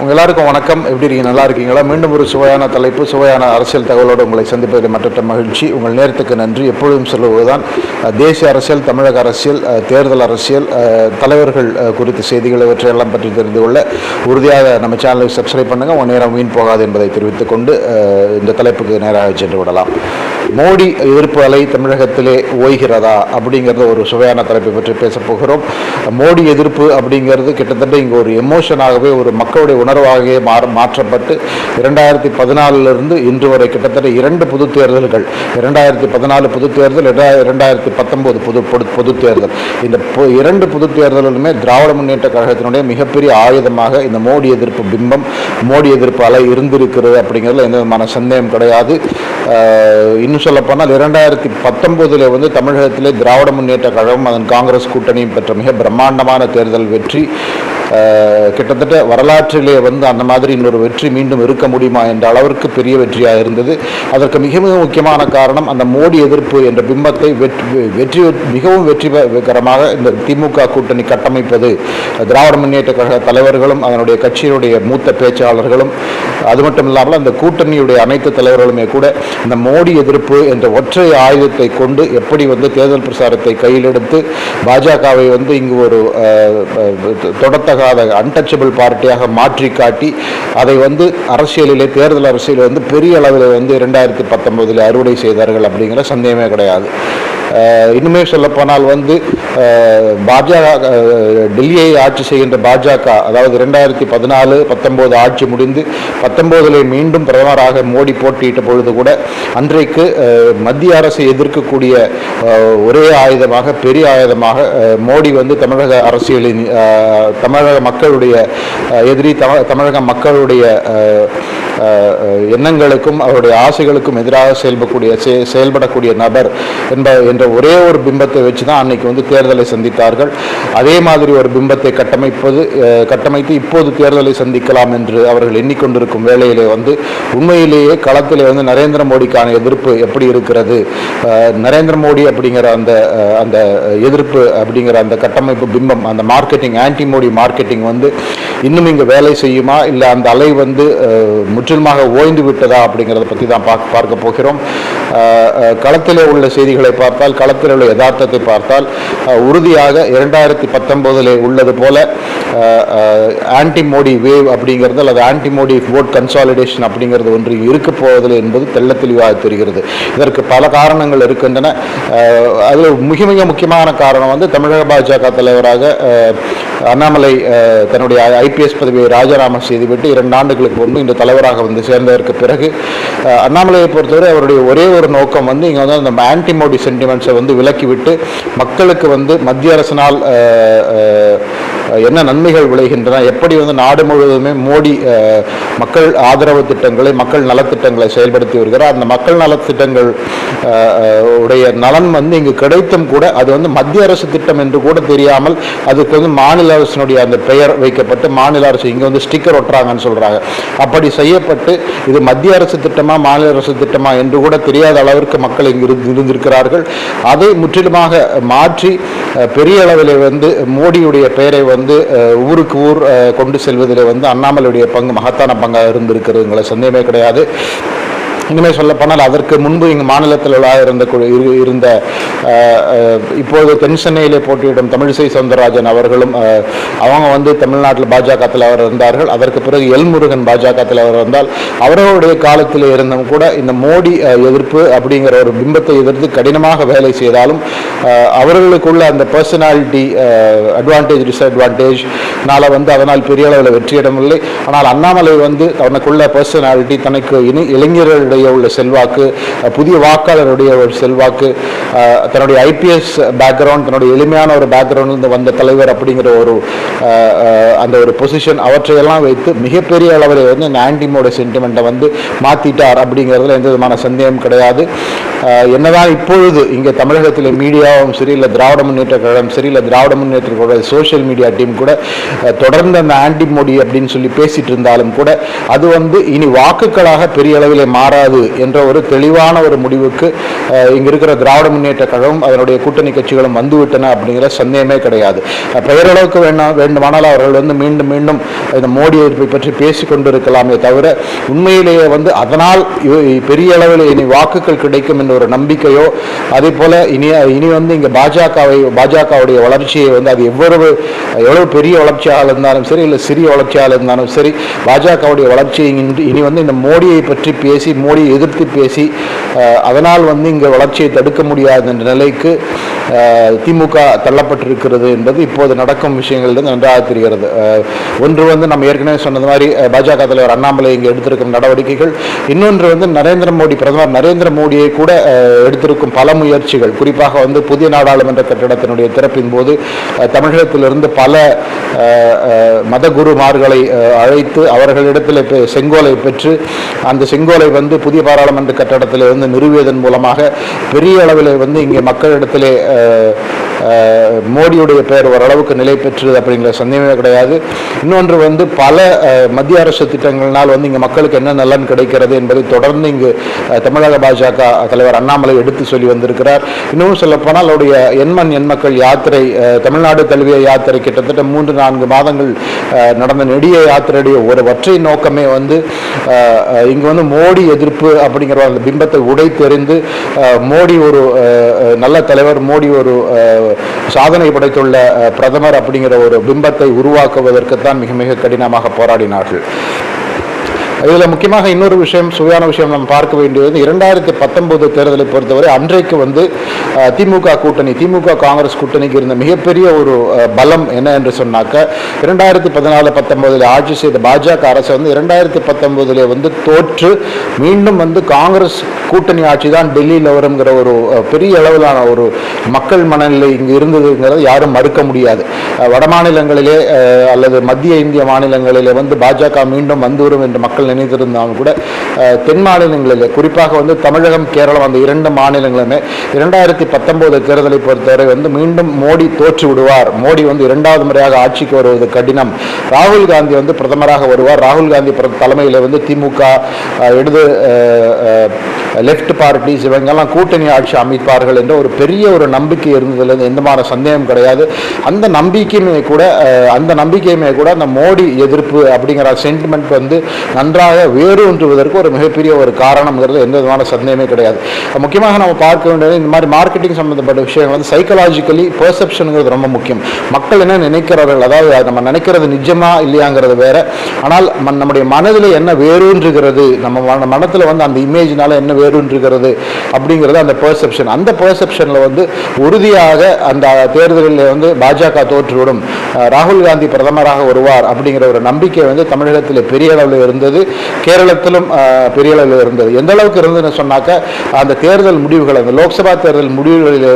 உங்கள் எல்லாருக்கும் வணக்கம். எப்படி இருக்கீங்க? நல்லா இருக்கீங்களா? மீண்டும் ஒரு சுவையான தலைப்பு, சுவையான அரசியல் தகவலோடு உங்களை சந்திப்பதில் மற்ற மகிழ்ச்சி. உங்கள் நேரத்துக்கு நன்றி. எப்பொழுதும் சொல்லுவதுதான், தேசிய அரசியல், தமிழக அரசியல், தேர்தல் அரசியல், தலைவர்கள் குறித்த செய்திகள் இவற்றையெல்லாம் பற்றி தெரிந்து கொள்ள உறுதியாக நம்ம சேனலை சப்ஸ்கிரைப் பண்ணுங்கள். உங்கள் நேரம் வீண் போகாது என்பதை தெரிவித்துக் கொண்டு இந்த தலைப்புக்கு நேராக சென்று விடலாம். மோடி எதிர்ப்பு அலை தமிழகத்திலே ஓய்கிறதா அப்படிங்கிறத ஒரு சுவையான தலைப்பை பற்றி பேசப் போகிறோம். மோடி எதிர்ப்பு அப்படிங்கிறது கிட்டத்தட்ட இங்கே ஒரு எமோஷனாகவே, ஒரு மக்களுடைய உணர்வாகவே மாற்றப்பட்டு 2014 இன்று வரை கிட்டத்தட்ட 2 பொது தேர்தல்கள், 2014 பொது தேர்தல், 2019 பொது தேர்தல், இந்த 2 பொது தேர்தலுமே திராவிட முன்னேற்ற கழகத்தினுடைய மிகப்பெரிய ஆயுதமாக இந்த மோடி எதிர்ப்பு பிம்பம், மோடி எதிர்ப்பு அலை இருந்திருக்கிறது அப்படிங்கிறதுல எந்த விதமான சந்தேகம் கிடையாது. இன்னும் சொல்லப்போனால் 2019 தமிழகத்திலே திராவிட முன்னேற்ற கழகம் அதன் காங்கிரஸ் கூட்டணியும் பெற்ற மிக பிரம்மாண்டமான தேர்தல் வெற்றி. கிட்டத்தட்ட வரலாற்றிலே அந்த மாதிரி இன்னொரு வெற்றி மீண்டும் இருக்க முடியுமா என்ற அளவிற்கு பெரிய வெற்றியாக இருந்தது. அதற்கு மிக மிக முக்கியமான காரணம், அந்த மோடி எதிர்ப்பு என்ற பிம்பத்தை மிகவும் வெற்றிகரமாக இந்த திமுக கூட்டணி கட்டமைப்பது. திராவிட முன்னேற்ற கழக தலைவர்களும் அதனுடைய கட்சியினுடைய மூத்த பேச்சாளர்களும், அது மட்டும் இல்லாமல் அந்த கூட்டணியுடைய அனைத்து தலைவர்களுமே கூட இந்த மோடி எதிர்ப்பு என்ற ஒற்றை ஆயுதத்தை கொண்டு எப்படி தேர்தல் பிரசாரத்தை கையில் எடுத்து பாஜகவை இங்கு ஒரு தொடர்த்தக அன்டச்சபிள் பார்ட்டியாக மாற்றி காட்டி அதை அரசியலிலே, தேர்தல் அரசியல் பெரிய அளவில் 2019 அறுவடை செய்தார்கள் அப்படிங்கிற சந்தேகமே கிடையாது. இன்னுமே சொல்லப்போனால் பாஜக, டெல்லியை ஆட்சி செய்கின்ற பாஜக, அதாவது 2014-19 ஆட்சி முடிந்து 19 மீண்டும் பிரதமராக மோடி போட்டியிட்ட பொழுது கூட அன்றைக்கு மத்திய அரசை எதிர்க்கக்கூடிய ஒரே ஆயுதமாக, பெரிய ஆயுதமாக மோடி தமிழக அரசியலின், தமிழக மக்களுடைய எதிரி, தமிழக மக்களுடைய எண்ணங்களுக்கும் அவருடைய ஆசைகளுக்கும் எதிராக செயல்படக்கூடிய நபர் என்ற ஒரே ஒரு பிம்பத்தை வச்சு தான் அன்னைக்கு தேர்தலை சந்தித்தார்கள். அதே மாதிரி ஒரு பிம்பத்தை கட்டமைத்து இப்போது தேர்தலை சந்திக்கலாம் என்று அவர்கள் எண்ணிக்கொண்டிருக்கும் வேளையிலே உண்மையிலேயே களத்திலே நரேந்திர மோடிக்கான எதிர்ப்பு எப்படி இருக்கிறது, நரேந்திர மோடி அப்படிங்கிற அந்த எதிர்ப்பு அப்படிங்கிற அந்த கட்டமைப்பு பிம்பம், அந்த மார்க்கெட்டிங், ஆன்டி மோடி மார்க்கெட்டிங் இன்னும் இங்கே வேலை செய்யுமா, இல்லை அந்த அலை முற்றிலுமாக ஓய்ந்து விட்டதா அப்படிங்கிறத பற்றி தான் பார்க்க போகிறோம். களத்திலே உள்ள செய்திகளை பார்த்தால், களத்தில் உள்ள யதார்த்தத்தை பார்த்தால் உறுதியாக 2019 உள்ளது போல ஆன்டி மோடி வேவ் அப்படிங்கிறது, அல்லது ஆன்டி மோடி ஓட் கன்சாலிடேஷன் அப்படிங்கிறது ஒன்று இருக்க போவதில்லை என்பது தெள்ள தெளிவாக தெரிகிறது. இதற்கு பல காரணங்கள் இருக்கின்றன. அதில் மிக மிக முக்கியமான காரணம் தமிழக பாஜக தலைவராக அண்ணாமலை தன்னுடைய IPS பதவியை ராஜினாமா செய்துவிட்டு 2 ஆண்டுகளுக்கு முன்பு இந்த தலைவராக சேர்ந்ததற்கு பிறகு அண்ணாமலையை பொறுத்தவரை அவருடைய ஒரே ஒரு நோக்கம் இங்கே அந்த ஆன்டி மோடி சென்டிமெண்ட்ஸை விலக்கிவிட்டு மக்களுக்கு மத்திய அரசினால் என்ன நன்மைகள் விளைகின்றன, எப்படி நாடு முழுவதுமே மோடி மக்கள் ஆதரவு திட்டங்களை, மக்கள் நலத்திட்டங்களை செயல்படுத்தி வருகிறார். அந்த மக்கள் நலத்திட்டங்கள் உடைய நலன் இங்கு கிடைத்தும் கூட அது மத்திய அரசு திட்டம் என்று கூட தெரியாமல் அதுக்கு மாநில அரசினுடைய அந்த பெயர் வைக்கப்பட்டு மாநில அரசு இங்கே ஸ்டிக்கர் ஒட்டுறாங்கன்னு சொல்றாங்க. அப்படி செய்யப்பட்டு இது மத்திய அரசு திட்டமா மாநில அரசு திட்டமா என்று கூட தெரியாத அளவிற்கு மக்கள் இங்கு இருந்திருக்கிறார்கள். அதை முற்றிலுமாக மாற்றி பெரிய அளவில் மோடியுடைய பெயரை ஊருக்கு ஊர் கொண்டு செல்வதில் அண்ணாமலையுடைய பங்கு மகத்தான பங்காக இருந்திருக்கிறதுங்கிற சந்தேகமே கிடையாது. இனிமேல் சொல்லப்போனால் அதற்கு முன்பு இங்கு மாநிலத்தில் இருந்த இப்போது தென் சென்னையிலே போட்டியிடும் தமிழிசை சவுந்தரராஜன் அவர்களும் அவங்க தமிழ்நாட்டில் பாஜக தலைவர் இருந்தார்கள். அதற்கு பிறகு எல்முருகன் பாஜக தலைவர் இருந்தால் அவர்களுடைய காலத்தில் இருந்தும் கூட இந்த மோடி எதிர்ப்பு அப்படிங்கிற ஒரு பிம்பத்தை எதிர்த்து கடினமாக வேலை செய்தாலும் அவர்களுக்குள்ள அந்த பர்சனாலிட்டி அட்வான்டேஜ் டிஸ்அட்வான்டேஜ்னால அதனால் பெரிய அளவில் வெற்றியிடவில்லை. ஆனால் அண்ணாமலை தனக்குள்ள பர்சனாலிட்டி, தனக்கு இளைஞர்களுடைய உள்ள செல்வாக்கு, புதிய வாக்காளருடைய ஒரு செல்வாக்கு, தன்னுடைய IPS பேக்ரவுண்ட், தன்னுடைய எளிமையான ஒரு பேக்ரவுண்ட் வந்த தலைவர் அப்படிங்கிற அந்த ஒரு பொசிஷன், அவற்றையெல்லாம் வைத்து மிகப்பெரிய அளவில் இந்த ஆன்டி மோடி சென்டிமெண்ட்டை மாற்றிட்டார் அப்படிங்கிறதுல எந்த விதமான சந்தேகம் கிடையாது. என்னதான் இப்பொழுது இங்கே தமிழகத்தில் மீடியாவும் சரி, இல்லை திராவிட முன்னேற்ற கழகம் சரி, இல்லை திராவிட முன்னேற்ற கழக சோஷியல் மீடியா டீம் கூட தொடர்ந்து அந்த ஆன்டி மோடி அப்படின்னு சொல்லி பேசிட்டு இருந்தாலும் கூட அது இனி வாக்குகளாக பெரிய அளவில் மாறாது முடியாது என்ற ஒரு தெளிவான ஒரு முடிவுக்கு இங்க இருக்கிற திராவிட முன்னேற்ற கழகம் அதனுடைய கூட்டணி கட்சிகளும் வந்துவிட்டன அப்படிங்கிற சந்தேகமே கிடையாது. பெயரளவுக்கு வேண்டுமானால் அவர்கள் மீண்டும் மீண்டும் இந்த மோடி எதிர்ப்பை பற்றி பேசிக் கொண்டிருக்கலாமே தவிர உண்மையிலேயே அதனால் பெரிய அளவில் இனி வாக்குகள் கிடைக்கும் என்ற ஒரு நம்பிக்கையோ, அதே போல இனி இங்க பாஜகவுடைய வளர்ச்சியை அது எவ்வளவு பெரிய வளர்ச்சியாக இருந்தாலும் சரி, இல்லை சிறிய வளர்ச்சியாக இருந்தாலும் சரி, பாஜகவுடைய வளர்ச்சியை இனி இந்த மோடியை பற்றி பேசி, மோடியை எதிர்த்து பேசி அதனால் இங்க வளர்ச்சியை தடுக்க முடியாத என்ற நிலைக்கு திமுக தள்ளப்பட்டிருக்கிறது என்பது இப்போது நடக்கும் விஷயங்கள் நன்றாக தெரிகிறது. ஒன்று நம்ம ஏற்கனவே சொன்னது மாதிரி பாஜக தலைவர் அண்ணாமலை இங்கே எடுத்திருக்கும் நடவடிக்கைகள், இன்னொன்று பிரதமர் நரேந்திர மோடியை கூட எடுத்திருக்கும் பல முயற்சிகள், குறிப்பாக புதிய நாடாளுமன்ற கட்டிடத்தினுடைய திறப்பின் போது தமிழகத்திலிருந்து பல மத குருமார்களை அழைத்து அவர்களிடத்தில் செங்கோலை பெற்று அந்த செங்கோலை புதிய பாராளுமன்ற கட்டடத்தில் நிறுவியதன் மூலமாக பெரிய அளவில் இங்கே மக்களிடத்திலே மோடியுடைய பெயர் ஓரளவுக்கு நிலை பெற்றது அப்படிங்கிற சந்தேகமே கிடையாது. இன்னொன்று பல மத்திய அரசு திட்டங்களால் இங்கே மக்களுக்கு என்ன நலன் கிடைக்கிறது என்பதை தொடர்ந்து இங்கு தமிழக பாஜக தலைவர் அண்ணாமலை எடுத்து சொல்லி வந்திருக்கிறார். இன்னும் சொல்லப்போனால் அவருடைய எண்மண் எண்மக்கள் யாத்திரை, தமிழ்நாடு தழுவிய யாத்திரை கிட்டத்தட்ட 3-4 மாதங்கள் நடந்த நெடிய யாத்திரையுடைய ஒரு ஒற்றை நோக்கமே இங்கு மோடி எதிர்ப்பு அப்படிங்கிற அந்த பிம்பத்தை உடைத்தெறிந்து மோடி ஒரு நல்ல தலைவர், மோடி ஒரு சாதனை படைத்துள்ள பிரதமர் அப்படிங்கிற ஒரு பிம்பத்தை உருவாக்குவதற்குத்தான் மிக மிக கடினமாக போராடினார்கள். இதில் முக்கியமாக இன்னொரு சுவையான விஷயம் நம்ம பார்க்க வேண்டியது 2019 தேர்தலை பொறுத்தவரை அன்றைக்கு திமுக கூட்டணி, திமுக காங்கிரஸ் கூட்டணிக்கு இருந்த மிகப்பெரிய ஒரு பலம் என்ன என்று சொன்னாக்க, 2014-19 ஆட்சி செய்த பாஜக அரசு 2019 தோற்று மீண்டும் காங்கிரஸ் கூட்டணி ஆட்சி தான் டெல்லியில் வருங்கிற ஒரு பெரிய அளவிலான ஒரு மக்கள் மனநிலை இங்கு இருந்ததுங்கிறத யாரும் மறுக்க முடியாது. வட மாநிலங்களிலே அல்லது மத்திய இந்திய மாநிலங்களிலே பாஜக மீண்டும் வரும் என்று மக்கள் நினைத்திருந்தாலும் கூட தென் மாநிலங்களிலே, குறிப்பாக தமிழகம், கேரளம், அந்த 2 மாநிலங்களுமே 2019 தேர்தலை பொறுத்தவரை மீண்டும் மோடி தோற்று விடுவார், மோடி 2வது முறையாக ஆட்சிக்கு வருவது கடினம், ராகுல் காந்தி பிரதமராக வருவார், ராகுல் காந்தி தலைமையில் திமுக இடது லெஃப்ட் பார்ட்டிஸ் இவங்கெல்லாம் கூட்டணி ஆட்சி அமைப்பார்கள் என்ற ஒரு பெரிய ஒரு நம்பிக்கை இருந்ததில் எந்த மாதிரி சந்தேகம் கிடையாது. அந்த நம்பிக்கையுமே கூட அந்த மோடி எதிர்ப்பு அப்படிங்கிற சென்டிமெண்ட் நன்றாக வேரூன்றுவதற்கு ஒரு மிகப்பெரிய ஒரு காரணம்ங்கிறது எந்த விதமான சந்தேகமே கிடையாது. முக்கியமாக நம்ம பார்க்க வேண்டியது இந்த மாதிரி மார்க்கெட்டிங் சம்பந்தப்பட்ட விஷயங்கள் சைக்கலாஜிக்கலி பெர்செப்ஷனுங்கிறது ரொம்ப முக்கியம். மக்கள் என்ன நினைக்கிறார்கள், அதாவது நம்ம நினைக்கிறது நிஜமா இல்லையாங்கிறது வேற, ஆனால் நம்முடைய மனதில் என்ன வேரூன்றுகிறது, நம்ம மனத்தில் அந்த இமேஜினால என்ன வேரூன்றுகிறது அப்படிங்கிறது அந்த பெர்செப்ஷன். அந்த பெர்செப்ஷனில் உறுதியாக அந்த தேர்தலில் பாஜக தோற்றுவிடும், ராகுல் காந்தி பிரதமராக வருவார் அப்படிங்கிற ஒரு நம்பிக்கை தமிழகத்தில் பெரிய அளவில் இருந்தது, கேரளத்திலும் பெரிய அளவில் இருந்தது. எந்த அளவுக்கு இருந்ததுன்னு சொன்னாக்க, அந்த தேர்தல் முடிவுகள், அந்த லோக்சபா தேர்தல் முடிவுகளில்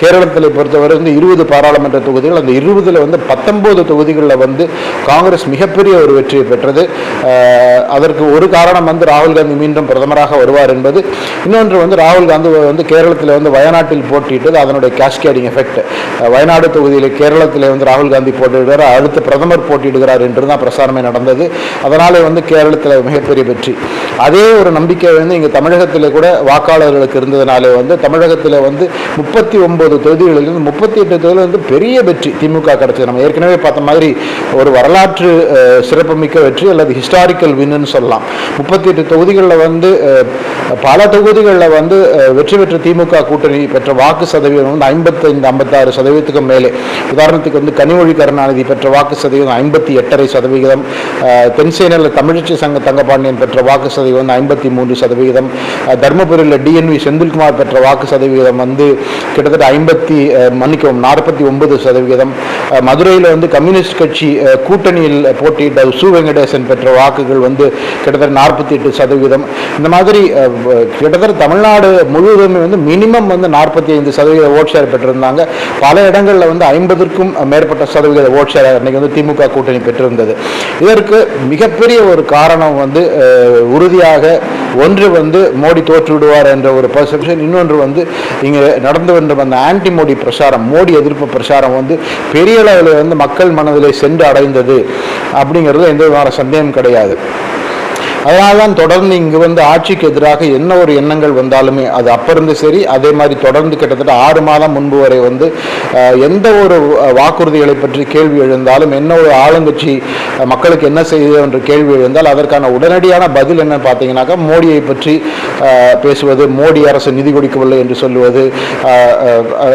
கேரளத்தில் பொறுத்தவரை 20 பாராளுமன்ற தொகுதிகள், அந்த 20ல் 19 தொகுதிகளில் காங்கிரஸ் மிகப்பெரிய ஒரு வெற்றியை பெற்றது. அதற்கு ஒரு காரணம் ராகுல் காந்தி மீண்டும் பிரதமராக வருவார் என்பது. இன்னொன்று ராகுல் காந்தி கேரளத்தில் வயநாட்டில் போட்டியிட்டது, அதனுடைய கேஸ்கேடிங் எஃபெக்ட். வயநாடு தொகுதியில் கேரளத்தில் ராகுல் காந்தி போட்டியிடுகிறார், அடுத்து பிரதமர் போட்டியிடுகிறார் என்று தான் பிரசாரமே நடந்தது. அதனாலே கேரளத்தில் மிகப்பெரிய வெற்றி. அதே ஒரு நம்பிக்கை இங்கே தமிழகத்தில் கூட வாக்காளர்களுக்கு இருந்ததுனாலே தமிழகத்தில் 39 தொகுதிகளில் 38 தொகுதிகள் பெரிய வெற்றி திமுக கிடைச்சது. நம்ம ஏற்கனவே பார்த்த மாதிரி ஒரு வரலாற்று சிறப்புமிக்க வெற்றி அல்லது ஹிஸ்டாரிக்கல் வின்னு சொல்லலாம். 38 தொகுதிகளில் பல தொகுதிகளில் வெற்றி பெற்ற திமுக கூட்டணி பெற்ற வாக்கு சதவீதம் 55-56% மேலே. உதாரணத்துக்கு கனிமொழி கருணாநிதி பெற்ற வாக்கு சதவீதம் 58.5%, தென்சேனையில் தமிழச்சி சங்க தங்கபாண்டியன் பெற்ற வாக்கு சதவீதம் 53%, தர்மபுரியில் டிஎன்வி செந்தில்குமார் பெற்ற வாக்கு சதவீதம் கிட்டத்தட்ட 49%, மதுரையில் கம்யூனிஸ்ட் கட்சி கூட்டணியில் போட்டியிட்ட சு வெங்கடேசன் பெற்ற வாக்குகள் கிட்டத்தட்ட 48%. இந்த மாதிரி கிட்டத்தட்ட தமிழ்நாடு முழுவதுமே மினிமம் 45% ஓட் ஷேர் பெற்றிருந்தாங்க. பல இடங்களில் 50க்கும் மேற்பட்ட சதவீத ஓட் ஷேர் அன்னைக்கு திமுக கூட்டணி பெற்றிருந்தது. இதற்கு மிகப்பெரிய ஒரு காரணம் உறுதியாக ஒன்று மோடி தோற்று விடுவார் என்ற ஒரு பெர்செப்ஷன், இன்னொன்று இங்கே நடந்து வந்த ஆன்டி மோடி பிரச்சாரம், மோடி எதிர்ப்பு பிரச்சாரம் பெரிய அளவில் மக்கள் மனதிலே சென்று அடைந்தது அப்படிங்கிறது எந்த விதமான சந்தேகம் கிடையாது. அதனால்தான் தொடர்ந்து இங்கு வந்து ஆட்சிக்கு எதிராக என்ன ஒரு எண்ணங்கள் வந்தாலுமே அது அப்ப இருந்து சரி, அதே மாதிரி தொடர்ந்து கிட்டத்தட்ட 6 மாதம் முன்பு வரை வந்து எந்த ஒரு வாக்குறுதிகளை பற்றி கேள்வி எழுந்தாலும், என்ன ஒரு ஆளுங்கட்சி மக்களுக்கு என்ன செய்யுது என்ற கேள்வி எழுந்தால் அதற்கான உடனடியான பதில் என்ன பார்த்தீங்கன்னாக்கா, மோடியை பற்றி பேசுவது, மோடி அரசு நிதி கொடுக்கவில்லை என்று சொல்லுவது,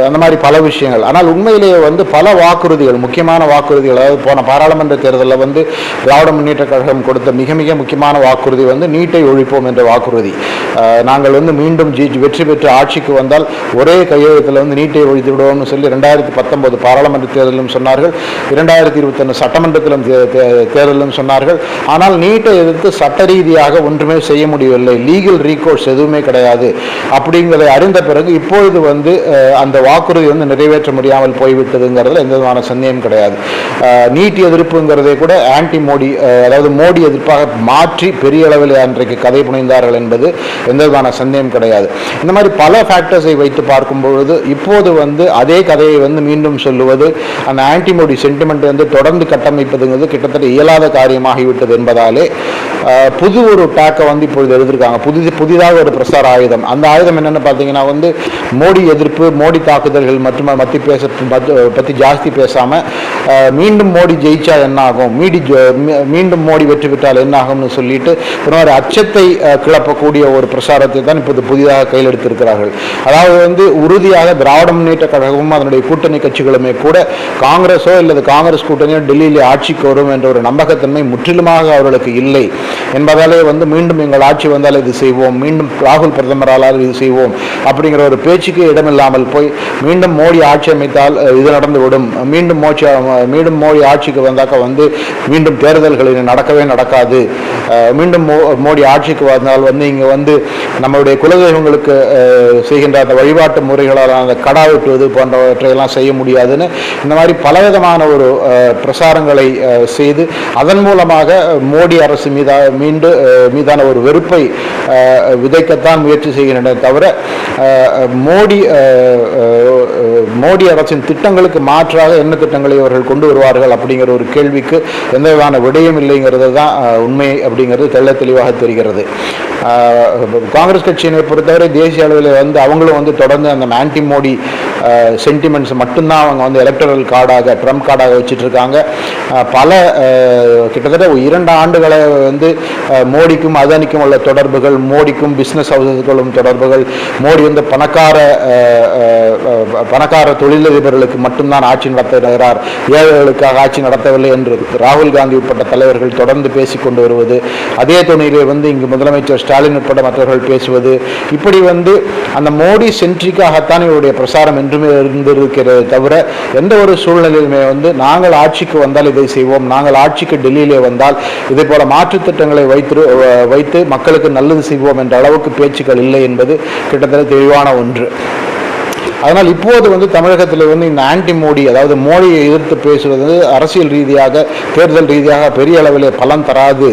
அந்த மாதிரி பல விஷயங்கள். ஆனால் உண்மையிலேயே வந்து பல வாக்குறுதிகள், முக்கியமான வாக்குறுதிகள், அதாவது போன பாராளுமன்ற தேர்தலில் வந்து திராவிட முன்னேற்ற கழகம் கொடுத்த மிக மிக முக்கியமான வாக்குறுதி வந்து நீட்டை ஒழிப்போம் என்ற வாக்குறுதி. நாங்கள் வந்து மீண்டும் வெற்றி பெற்று ஆட்சிக்கு வந்தால் ஒரே கையெழுத்தில் வந்து நீட்டை ஒழித்து விடுவோம்னு சொல்லி 2019 பாராளுமன்ற தேர்தலிலும் சொன்னார்கள், 2021 சட்டமன்றத்திலும் தேர்தலிலும் சொன்னார்கள். ஆனால் நீட்டை எதிர்த்து சட்ட ரீதியாக ஒன்றுமே செய்ய முடியவில்லை, லீகல் ரீகோர்ஸ் எதுவுமே கிடையாது. அப்படிங்கிறதை அறிந்த பிறகு இப்பொழுது வந்து அந்த வாக்குறுதி வந்து நிறைவேற்ற முடியாமல் போய்விட்டதுங்கிறதுல எந்த விதமான சந்தேகம் கிடையாது. நீட் எதிர்ப்புங்கிறதை கூட ஆன்டி மோடி, அதாவது மோடி எதிர்ப்பாக மாற்றி பெரிய அளவில் அன்றைக்கு கதை புனைந்தார்கள் என்பது எந்த விதமான சந்தேகம் கிடையாது. இந்த மாதிரி பல ஃபேக்டர்ஸை வைத்து பார்க்கும்பொழுது இப்போது வந்து அதே கதையை வந்து மீண்டும் சொல்லுவது, அந்த ஆன்டி மோடி சென்டிமெண்ட் வந்து தொடர்ந்து கட்டமைப்பதுங்கிறது கிட்டத்தட்ட இயலாத காரியமாகிவிட்டது என்பதாலே புது ஒரு பேக்கை வந்து இப்பொழுது எழுதியிருக்காங்க, புதிதாக ஒரு பிரசார ஆயுதம். அந்த ஆயுதம் என்னென்னு பார்த்தீங்கன்னா வந்து மோடி எதிர்ப்பு, மோடி தாக்குதல்கள் மற்றும் பற்றி ஜாஸ்தி பேசாமல் மீண்டும் மோடி ஜெயிச்சா என்ன ஆகும், மீண்டும் மோடி வெற்றி பெற்றால் என்ன ஆகும்னு சொல்லிட்டு ஒரு அச்சத்தை கிளப்பக்கூடிய ஒரு பிரசாரத்தை தான் இப்போது புதிதாக கையில் எடுத்திருக்கிறார்கள். அதாவது வந்து உறுதியாக திராவிட முன்னேற்ற கழகமும் அதனுடைய கூட்டணி கட்சிகளுமே கூட காங்கிரஸோ அல்லது காங்கிரஸ் கூட்டணியோ டெல்லியிலே ஆட்சிக்கு வரும் என்ற ஒரு நம்பகத்தன்மை முற்றிலுமாக அவர்களுக்கு இல்லை என்பதாலே வந்து மீண்டும் எங்கள் ஆட்சி வந்தால் இது செய்வோம், மீண்டும் ராகுல் பிரதமரால் இது செய்வோம் அப்படிங்கிற ஒரு பேச்சுக்கு இடமில்லாமல் போய் மீண்டும் மோடி ஆட்சி அமைத்தால் இது நடந்துவிடும், மீண்டும் மோடி ஆட்சிக்கு வந்தாக்க வந்து மீண்டும் தேர்தல்கள் நடக்கவே நடக்காது, மீண்டும் மோடி ஆட்சிக்கு வந்தால் வந்து இங்கே வந்து நம்மளுடைய குலதெய்வங்களுக்கு செய்கின்ற அந்த வழிபாட்டு முறைகளால் அந்த கடா வெட்டுவது போன்றவற்றையெல்லாம் செய்ய முடியாதுன்னு இந்த மாதிரி பலவிதமான ஒரு பிரசாரங்களை செய்து அதன் மூலமாக மோடி அரசு மீதான ஒரு வெறுப்பை விதைக்கத்தான் முயற்சி செய்கின்றன தவிர மோடி அரசின் திட்டங்களுக்கு மாற்றாக என்ன திட்டங்களை அவர்கள் கொண்டு வருவார்கள் அப்படிங்கிற ஒரு கேள்விக்கு எந்த விதமான விடயம் இல்லைங்கிறது தான் உண்மை அப்படிங்கிறது தெள்ள தெளிவாக தெரிகிறது. காங்கிரஸ் கட்சியினை பொறுத்தவரை தேசிய அளவில் வந்து அவங்களும் வந்து தொடர்ந்து அந்த ஆன்டி மோடி சென்டிமெண்ட்ஸ் மட்டும்தான் அவங்க வந்து எலக்டரல் கார்டாக, ட்ரம்ப் கார்டாக வச்சுட்டு இருக்காங்க. பல கிட்டத்தட்ட 2 ஆண்டுகளை வந்து மோடிக்கும் அதானிக்கும் உள்ள தொடர்புகள், மோடிக்கும் பிஸ்னஸ் ஹவுசஸ்களும் தொடர்புகள், மோடி வந்து பணக்கார தொழிலதிபர்களுக்கு மட்டும்தான் ஆட்சி நடத்துகிறார், ஏழைகளுக்காக ஆட்சி நடத்தவில்லை என்று ராகுல் காந்தி உட்பட்ட தலைவர்கள் தொடர்ந்து பேசிக்கொண்டு வருவது, அதே துணையிலே வந்து இங்கு முதலமைச்சர் ஸ்டாலின் உட்பட மற்றவர்கள் பேசுவது, இப்படி வந்து அந்த மோடி சென்ட்ரிக்காகத்தான் இவருடைய பிரசாரம் என்றுமே இருந்திருக்கிறது தவிர எந்த ஒரு சூழ்நிலையுமே வந்து நாங்கள் ஆட்சிக்கு வந்தால் இதை செய்வோம், நாங்கள் ஆட்சிக்கு டெல்லியிலே வந்தால் இதே போல மாற்றுத் திட்டங்களை வைத்து மக்களுக்கு நல்லது செய்வோம் என்ற அளவுக்கு பேச்சுக்கள் இல்லை என்பது கிட்டத்தட்ட தெளிவான ஒன்று. அதனால் இப்போது வந்து தமிழகத்தில் வந்து இந்த ஆன்டி மோடி, அதாவது மோடியை எதிர்த்து பேசுவது அரசியல் ரீதியாக, தேர்தல் ரீதியாக பெரிய அளவில் பலன் தராது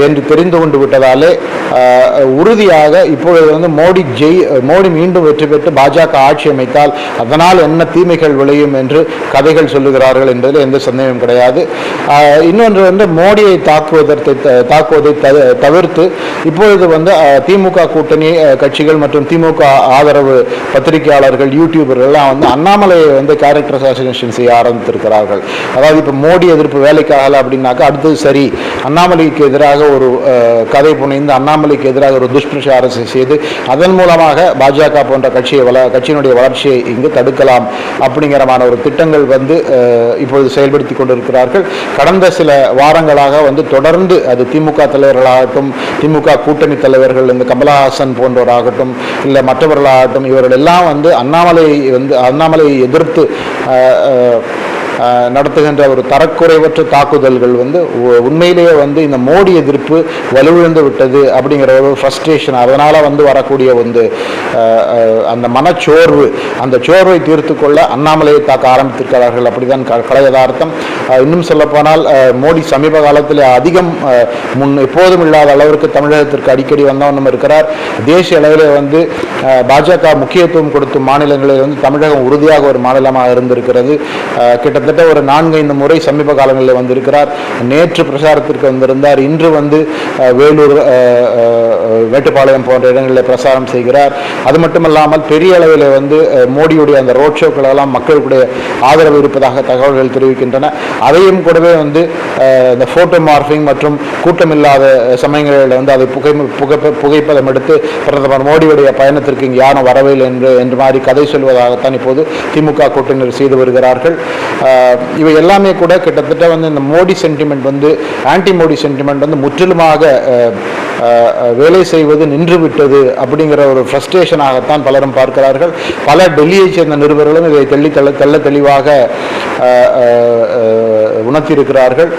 என்று தெரிந்து கொண்டு விட்டதாலே உறுதியாக இப்பொழுது வந்து மோடி மீண்டும் வெற்றி பெற்று பாஜக ஆட்சி அமைத்தால் அதனால் என்ன தீமைகள் விளையும் என்று கதைகள் சொல்லுகிறார்கள் என்பதில் எந்த சந்தேகம் கிடையாது. இன்னொன்று வந்து மோடியை தாக்குவதை தவிர்த்து இப்பொழுது வந்து திமுக கூட்டணி கட்சிகள் மற்றும் திமுக ஆதரவு பத்திரிகையாளர்கள், யூடியூபர்கள்லாம் வந்து அண்ணாமலையை வந்து கேரக்டர் அசாசினேஷன் செய்ய ஆரம்பித்திருக்கிறார்கள். அதாவது இப்போ மோடி எதிர்ப்பு வேலைக்காகல அப்படின்னாக்கா அடுத்தது சரி, அண்ணாமலைக்கு எதிராக ஒரு கதை புனைந்து அண்ணாமலைக்கு எதிராக ஒரு துஷ்பிரச்சாரம் செய்து அதன் மூலமாக பாஜக போன்ற கட்சியினுடைய வளர்ச்சியை இங்கு தடுக்கலாம் அப்படிங்கிறமான ஒரு திட்டங்கள் வந்து இப்பொழுது செயல்படுத்தி கொண்டிருக்கிறார்கள். கடந்த சில வாரங்களாக வந்து தொடர்ந்து அது திமுக தலைவர்களாகட்டும், திமுக கூட்டணி தலைவர்கள் இந்த கமலஹாசன் போன்றவராகட்டும், இல்லை மற்றவர்களாகட்டும், இவர்கள் எல்லாம் வந்து அண்ணாமலையை எதிர்த்து நடத்துகின்ற ஒரு தரக்குறைவற்ற தாக்குதல்கள் வந்து உண்மையிலேயே வந்து இந்த மோடி எதிர்ப்பு வலுவிழந்து விட்டது அப்படிங்கிற ஒரு ஃப்ரஸ்ட்ரேஷன், அதனால் வந்து வரக்கூடிய வந்து அந்த மனச்சோர்வு, அந்த சோர்வை தீர்த்து கொள்ள அண்ணாமலையை தாக்க ஆரம்பித்திருக்கிறார்கள். அப்படிதான் கலை யதார்த்தம். இன்னும் சொல்லப்போனால் மோடி சமீப காலத்தில் அதிகம் எப்போதும் இல்லாத அளவிற்கு தமிழகத்திற்கு அடிக்கடி வந்தவனும் இருக்கிறார். தேசிய அளவில் வந்து பாஜக முக்கியத்துவம் கொடுத்த மாநிலங்களில் வந்து தமிழகம் உறுதியாக ஒரு மாநிலமாக இருந்திருக்கிறது. கிட்டத்தட்ட கிட்டத்தட்ட ஒரு 4-5 முறை சமீப காலங்களில் வந்திருக்கிறார். நேற்று பிரச்சாரத்திற்கு வந்திருந்தார். இன்று வந்து வேலூர், மேட்டுப்பாளையம் போன்ற இடங்களில் பிரச்சாரம் செய்கிறார். அது மட்டுமல்லாமல் பெரிய அளவில் வந்து மோடியுடைய அந்த ரோட் ஷோக்கள் எல்லாம் மக்களுடைய ஆதரவு இருப்பதாக தகவல்கள் தெரிவிக்கின்றன. அதையும் கூடவே வந்து இந்த போட்டோ மார்பிங் மற்றும் கூட்டமில்லாத சமயங்களில் வந்து அதை புகைப்படம் எடுத்து பிரதமர் மோடியுடைய பயணத்திற்கு இங்கு யாரும் வரவில்லை என்று மாதிரி கதை சொல்வதாகத்தான் இப்போது திமுக கூட்டணியில் செய்து வருகிறார்கள். இவை எல்லாமே கூட கிட்டத்தட்ட வந்து இந்த மோடி சென்டிமெண்ட் வந்து ஆன்டி மோடி சென்டிமெண்ட் வந்து முற்றிலுமாக வேலை செய்வது நின்றுவிட்டது அப்படிங்கிற ஒரு ஃப்ரஸ்ட்ரேஷனாகத்தான் பலரும் பார்க்கிறார்கள். பல டெல்லியை சேர்ந்த நிருபர்களும் இதை தெள்ள தெளிவாக உணர்த்தியிருக்கிறார்கள்.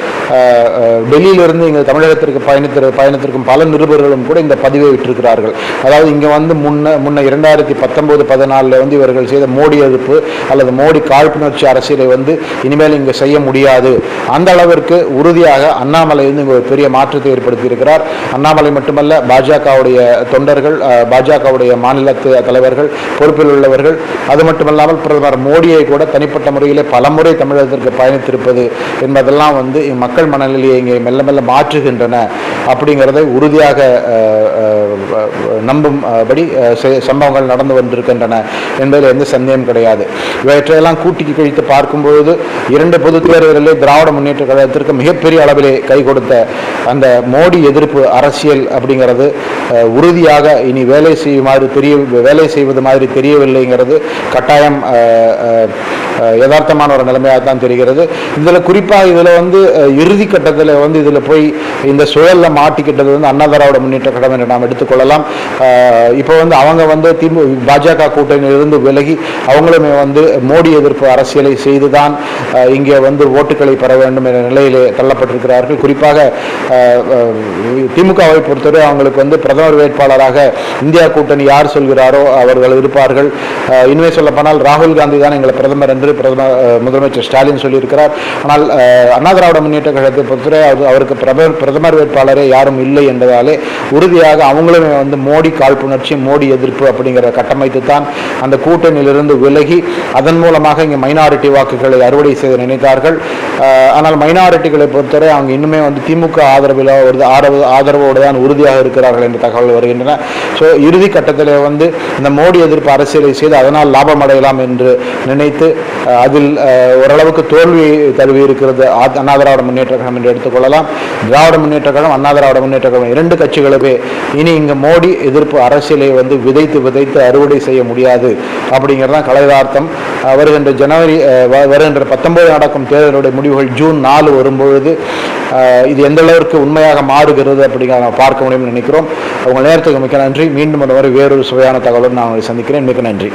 டெல்லியிலிருந்து இங்கே தமிழகத்திற்கு பயணத்திற்கும் பல நிருபர்களும் கூட இந்த பதிவை விட்டிருக்கிறார்கள். அதாவது இங்கே வந்து முன்ன 2019-14 வந்து இவர்கள் செய்த மோடி எதிர்ப்பு அல்லது மோடி காழ்ப்புணர்ச்சி அரசியலை வந்து இனிமேல் இங்கே செய்ய முடியாது, அந்த அளவிற்கு உறுதியாக அண்ணாமலை வந்து இங்கே ஒரு பெரிய மாற்றத்தை ஏற்படுத்தி இருக்கிறார். அண்ணாமலை மட்டுமல்ல, பாஜகவுடைய தொண்டர்கள், பாஜகவுடைய மாநில தலைவர்கள், பொறுப்பில் உள்ளவர்கள், அது மட்டுமல்லாமல் பிரதமர் மோடியை கூட தனிப்பட்ட முறையிலே பலமுறை தமிழகத்திற்கு பயணித்திருப்பது என்பதெல்லாம் வந்து மக்கள் மனநிலையை இங்கே மெல்ல மெல்ல மாற்றுகின்றன அப்படிங்கிறதை உறுதியாக நம்பும்படி சம்பவங்கள் நடந்து வந்திருக்கின்றன என்பதில் எந்த சந்தேகம் கிடையாது. இவற்றையெல்லாம் கூட்டி கழித்து பார்க்கும்பொழுது 2 பொதுத் தேர்தலிலே திராவிட முன்னேற்ற கழகத்திற்கு மிகப்பெரிய அளவிலே கை கொடுத்த அந்த மோடி எதிர்ப்பு அரசியல் அப்படிங்கிறது உறுதியாக இனி வேலை செய்வது மாதிரி தெரியவில்லைங்கிறது கட்டாயம் யதார்த்தமான ஒரு நிலைமையாகத்தான் தெரிகிறது. இதில் குறிப்பாக இதில் வந்து இறுதி கட்டத்தில் வந்து இதில் போய் இந்த சுழலில் மாட்டிக்கிட்டது வந்து அண்ணா திராவிட முன்னேற்ற கழகம் என்று நாம் எடுத்துக்கொள்ளலாம். இப்போ வந்து அவங்க வந்து பாஜக கூட்டணியிலிருந்து விலகி அவங்களுமே வந்து மோடி எதிர்ப்பு அரசியலை செய்துதான் இங்கே வந்து ஓட்டுகளை பெற வேண்டும் என்ற நிலையிலே தள்ளப்பட்டிருக்கிறார்கள். குறிப்பாக திமுகவை பொறுத்தவரை அவங்களுக்கு வந்து பிரதமர் வேட்பாளராக இந்தியா கூட்டணி யார் சொல்கிறாரோ அவர்கள் இருப்பார்கள். இனிமே சொல்லப்போனால் ராகுல் காந்தி தான் எங்களை பிரதமர் என்று முதலமைச்சர் ஸ்டாலின் சொல்லியிருக்கிறார். ஆனால் அண்ணா திராவிட முன்னேற்ற கழகத்தை பொறுத்தவரை அவருக்கு பிரதமர் வேட்பாளரே யாரும் இல்லை என்பதாலே உறுதியாக அவங்களுமே வந்து மோடி காழ்ப்புணர்ச்சி, மோடி எதிர்ப்பு அப்படிங்கிற கட்டமைத்து தான் அந்த கூட்டணியிலிருந்து விலகி அதன் மூலமாக இங்கே மைனாரிட்டி வாக்குகளை அறுவடை செய்து நினைத்தார்கள். ஆனால் மைனாரிட்டிகளை பொறுத்தவரை அவங்க இன்னுமே வந்து திமுக ஆதரவோடு தான் உறுதியாக இருக்கிறார்கள் என்ற தகவல் வருகின்றன. ஸோ இறுதி கட்டத்தில் வந்து இந்த மோடி எதிர்ப்பு அரசியலை செய்து அதனால் லாபம் அடையலாம் என்று நினைத்து அதில் ஓரளவுக்கு தோல்வியை தழுவி இருக்கிறது அண்ணா திராவிட முன்னேற்ற கழகம் என்று எடுத்துக்கொள்ளலாம். திராவிட முன்னேற்ற கழகம், அண்ணா திராவிட முன்னேற்ற கழகம் 2 கட்சிகளுமே இனி இங்கே மோடி எதிர்ப்பு அரசியலை வந்து விதைத்து அறுவடை செய்ய முடியாது அப்படிங்கிறதான் கலைதார்த்தம். வருகின்ற 19 நடக்கும் தேர்தலுடைய முடிவுகள் ஜூன் 4 வரும்பொழுது இது எந்த அளவிற்கு உண்மையாக மாறுகிறது அப்படிங்கிறத நம்ம பார்க்க முடியும்னு நினைக்கிறோம். உங்கள் நேரத்துக்கு மிக்க நன்றி. மீண்டும் ஒரு வேறொரு சுவையான தகவலுடன் நான் உங்களை சந்திக்கிறேன். மிக்க நன்றி.